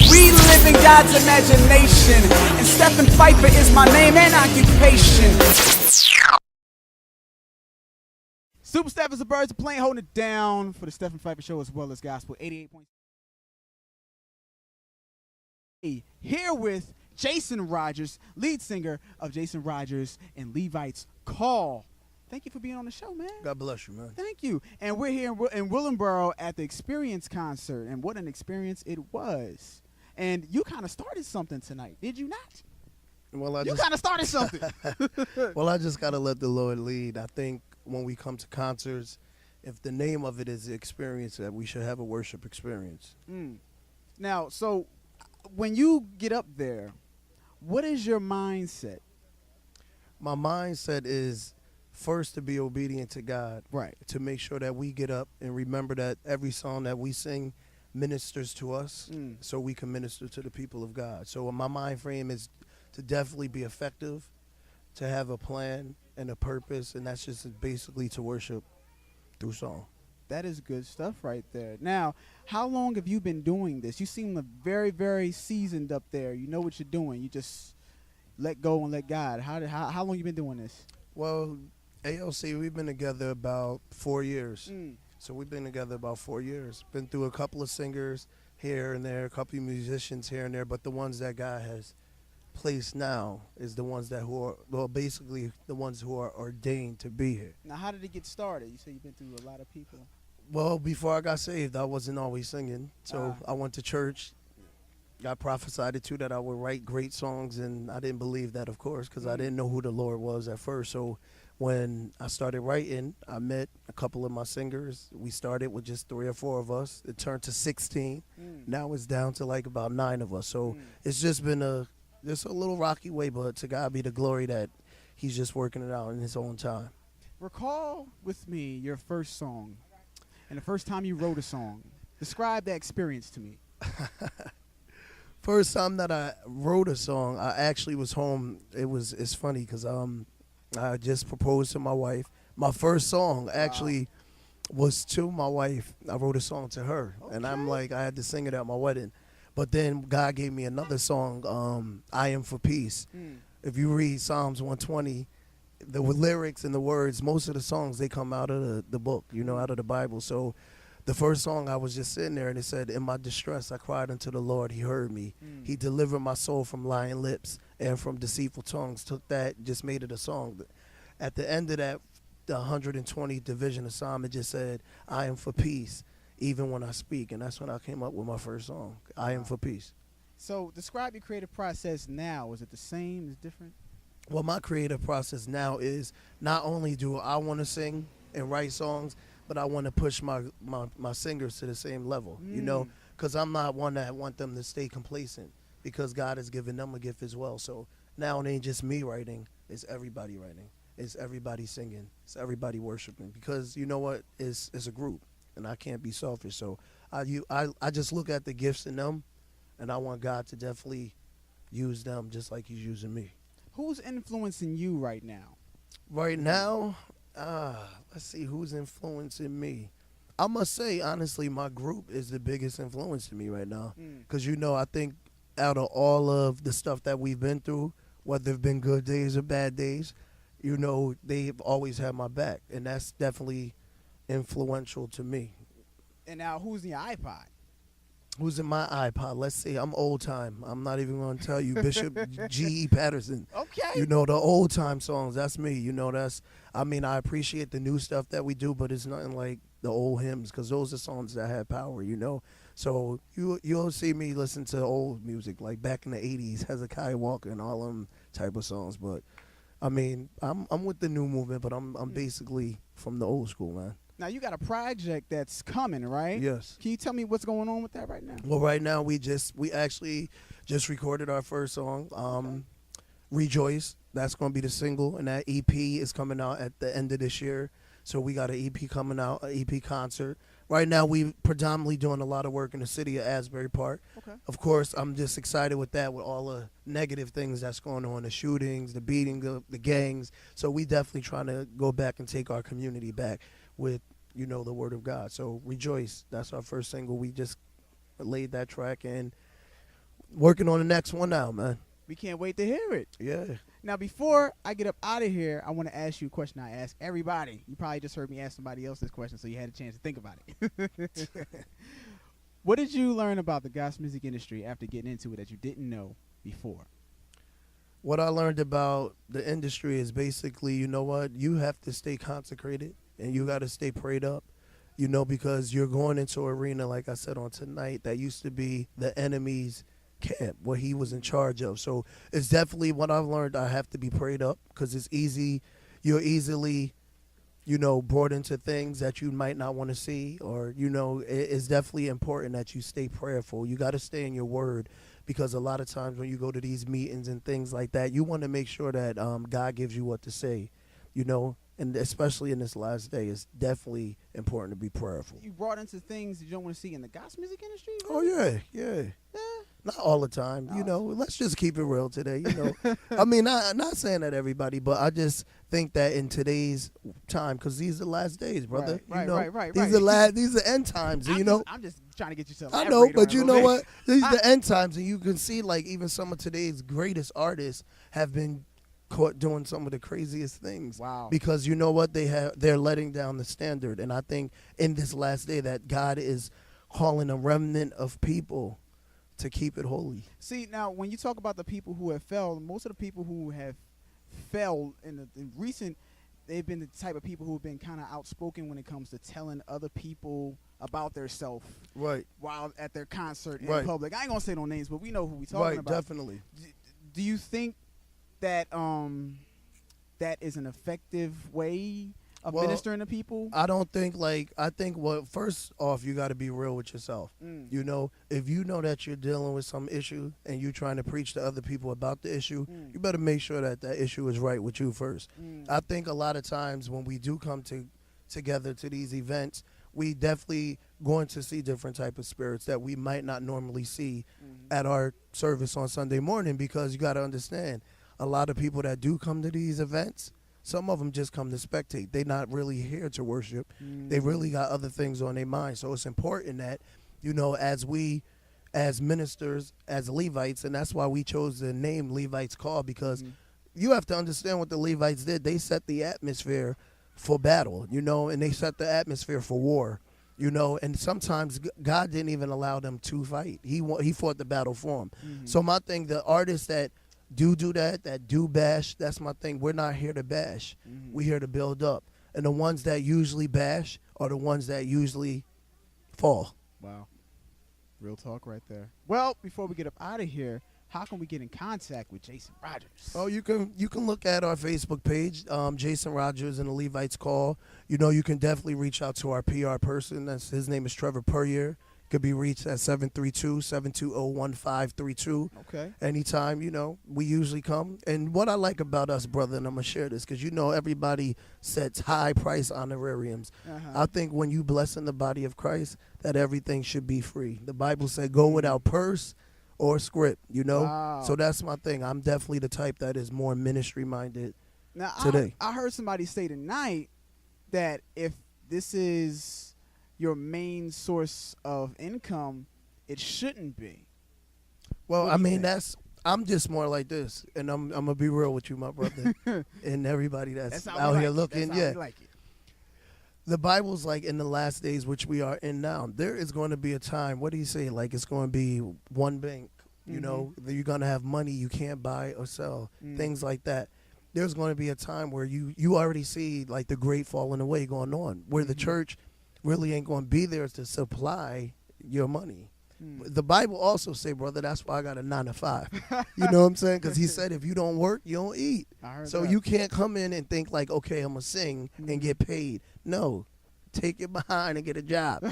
We live in God's imagination, and Steffin Phifer is my name and occupation. Super Steffins and Birds of Plain holding it down for the Steffin Phifer Show as well as Gospel 88. Here with Jason Rogers, lead singer of Jason Rogers and Levites Call. Thank you for being on the show, man. God bless you, man. Thank you. And we're here in Willingboro at the Experience concert, and what an experience it was. And you kind of started something tonight, did you not? Well, you kind of started something. Well, I just got to let the Lord lead. I think when we come to concerts, if the name of it is the experience, that we should have a worship experience. Now, so when you get up there, what is your mindset? My mindset is first to be obedient to God. Right. To make sure that we get up and remember that every song that we sing ministers to us so we can minister to the people of God. So my mind frame is to definitely be effective, to have a plan and a purpose, and that's just basically to worship through song. That is good stuff right there. Now, how long have you been doing this? You seem very, very seasoned up there. You know what you're doing. You just let go and let God. How long you been doing this? Well, ALC, we've been together about 4 years. So we've been together about 4 years. Been through a couple of singers here and there, a couple of musicians here and there, but the ones that God has placed now is the ones that basically the ones who are ordained to be here. Now, how did it get started? You say you've been through a lot of people. Well, before I got saved, I wasn't always singing. So I went to church, got prophesied to that I would write great songs, and I didn't believe that, of course, because I didn't know who the Lord was at first. So when I started writing, I met a couple of my singers. We started with just 3 or 4 of us. It turned to 16. Now it's down to like about 9 of us. So it's just been a little rocky way, but to God be the glory that he's just working it out in his own time. Recall with me your first song and the first time you wrote a song. Describe that experience to me. First time that I wrote a song, I actually was home. It's funny because I just proposed to my wife. My first song actually was to my wife. I wrote a song to her, and I'm like, I had to sing it at my wedding. But then God gave me another song, I Am for Peace. If you read Psalms 120, the lyrics and the words, most of the songs, they come out of the book, out of the Bible. So the first song, I was just sitting there, and it said, in my distress, I cried unto the Lord. He heard me. He delivered my soul from lying lips and from deceitful tongues. Took that, just made it a song. At the end of that, the 120th division of Psalm, it just said, I am for peace, even when I speak. And that's when I came up with my first song, I Am for Peace. So describe your creative process now. Is it the same? Is it different? Well, my creative process now is not only do I want to sing and write songs, but I want to push my singers to the same level, because I'm not one that want them to stay complacent, because God has given them a gift as well. So now it ain't just me writing, it's everybody writing. It's everybody singing. It's everybody worshiping, because you know what? It's a group, and I can't be selfish. So I just look at the gifts in them, and I want God to definitely use them just like he's using me. Who's influencing you right now? Right now, let's see who's influencing me. I must say, honestly, my group is the biggest influence to me right now. Because, I think out of all of the stuff that we've been through, whether it's been good days or bad days, they've always had my back. And that's definitely influential to me. And now, who's in your iPod? Who's in my iPod? Let's see. I'm old time. I'm not even going to tell you. Bishop G.E. Patterson. Okay. The old time songs. That's me. I appreciate the new stuff that we do, but it's nothing like the old hymns, because those are songs that have power, So you'll see me listen to old music, like back in the 80s, Hezekiah Walker and all them type of songs. But, I'm with the new movement, but I'm basically from the old school, man. Now, you got a project that's coming, right? Yes. Can you tell me what's going on with that right now? Well, right now we actually just recorded our first song, Rejoice. That's going to be the single, and that EP is coming out at the end of this year. So we got an EP coming out, an EP concert. Right now we predominantly doing a lot of work in the city of Asbury Park. Okay. Of course, I'm just excited with that, with all the negative things that's going on, the shootings, the beating, the gangs. So we definitely trying to go back and take our community back with, the word of God. So Rejoice, that's our first single. We just laid that track, and Working on the next one now, man. We can't wait to hear it. Yeah. Now, before I get up out of here, I want to ask you a question I ask everybody. You probably just heard me ask somebody else this question, so you had a chance to think about it. What did you learn about the gospel music industry after getting into it that you didn't know before? What I learned about the industry is basically, you know what, you have to stay consecrated and you got to stay prayed up, you know, because you're going into an arena, like I said on tonight, that used to be the enemy's camp, what he was in charge of. So it's definitely what I've learned. I have to be prayed up because it's easy. You're easily, you know, brought into things that you might not want to see, or, you know, it's definitely important that you stay prayerful. You got to stay in your word, because a lot of times when you go to these meetings and things like that, you want to make sure that God gives you what to say, you know, and especially in this last day, it's definitely important to be prayerful. You brought into things that you don't want to see in the gospel music industry? Oh, yeah. Not all the time, you know. Let's just keep it real today, you know. I mean, not saying that everybody, but I just think that in today's time, because these are the last days, brother. Right. These are end times, you know. I'm just trying to get you to I know, but you know what? These are the end times, and you can see, like, even some of today's greatest artists have been caught doing some of the craziest things. Wow. Because you know what? They're letting down the standard, and I think in this last day that God is calling a remnant of people to keep it holy. See, now, when you talk about the people who have failed, most of the people who have failed in recent, they've been the type of people who have been kind of outspoken when it comes to telling other people about their self, right, while at their concert in right. public. I ain't gonna say no names, but we know who we talking about. Right, definitely. Do you think that that is an effective way of ministering to people? I don't think, I think, well, first off, you got to be real with yourself. You know, if you know that you're dealing with some issue and you're trying to preach to other people about the issue, you better make sure that that issue is right with you first. I think a lot of times when we do come together to these events, we definitely going to see different type of spirits that we might not normally see at our service on Sunday morning, because you got to understand, a lot of people that do come to these events, some of them just come to spectate. They're not really here to worship. They really got other things on their mind. So it's important that, you know, as ministers, as Levites, and that's why we chose the name Levites Call, because you have to understand what the Levites did. They set the atmosphere for battle, you know, and they set the atmosphere for war, you know, and sometimes God didn't even allow them to fight. He fought the battle for them. So my thing, the artists that do that do bash, that's my thing. We're not here to bash. We're here to build up. And the ones that usually bash are the ones that usually fall. Wow. Real talk right there. Well, before we get up out of here, how can we get in contact with Jason Rogers? Oh, you can look at our Facebook page, Jason Rogers and the Levites Call. You know, you can definitely reach out to our PR person. His name is Trevor Puryear. Could be reached at 732-720-1532. Okay. Anytime, you know, we usually come. And what I like about us, brother, and I'm going to share this, because, you know, everybody sets high price honorariums. I think when you bless in the body of Christ, that everything should be free. The Bible said go without purse or script, you know. Wow. So that's my thing. I'm definitely the type that is more ministry-minded now, today. I heard somebody say tonight that if this is your main source of income, it shouldn't be. Well, I mean, I'm just more like this, and I'm going to be real with you, my brother, and everybody that's out here looking. That's how we like it. The Bible's like, in the last days, which we are in now, there is going to be a time, what do you say, like it's going to be one bank, you know, that you're going to have money you can't buy or sell, things like that. There's going to be a time where you already see, like, the great falling away going on, where the church really ain't going to be there to supply your money. The Bible also say, brother, that's why I got a 9 to 5. You know what I'm saying? Because he said if you don't work, you don't eat. So you can't come in and think like, okay, I'm going to sing and get paid. No, take it behind and get a job.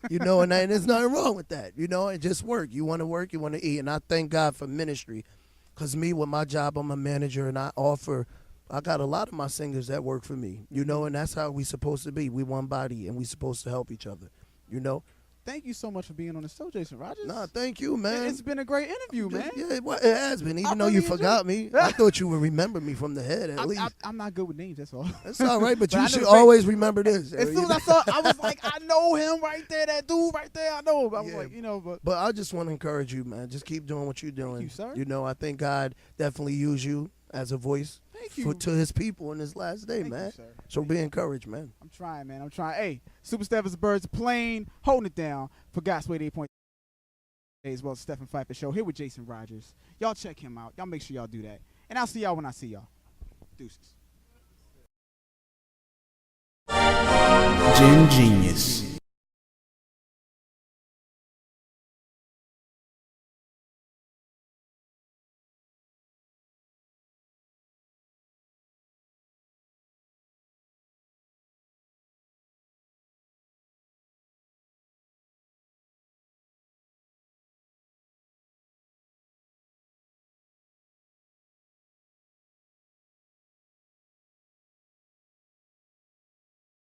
You know, and there's nothing wrong with that. You know, and just work. You want to work, you want to eat. And I thank God for ministry, because me, with my job, I'm a manager, and I got a lot of my singers that work for me, you know, and that's how we supposed to be. We one body, and we supposed to help each other, you know. thank you so much for being on the show, Jason Rogers. Nah, thank you, man. It's been a great interview, man. Yeah, it has been. Even though really you enjoyed forgot me, I thought you would remember me from the head at least. I'm not good with names, that's all. That's all right, but But I you know should the always remember this. As soon as I saw it, I was like, I know him right there, that dude right there, I know him. I was like, But I just want to encourage you, man. Just keep doing what you're doing. you, sir. I think God definitely used you as a voice to his people in his last day, Thank man. you, sir. So be encouraged, man. I'm trying, man. I'm trying. Hey, Super Steffins Birds Plane, holding it down for God's Way 8.8 as well as Steffin Phifer Show here with Jason Rogers. Y'all check him out. Y'all make sure y'all do that. And I'll see y'all when I see y'all. Deuces. Gin Genius.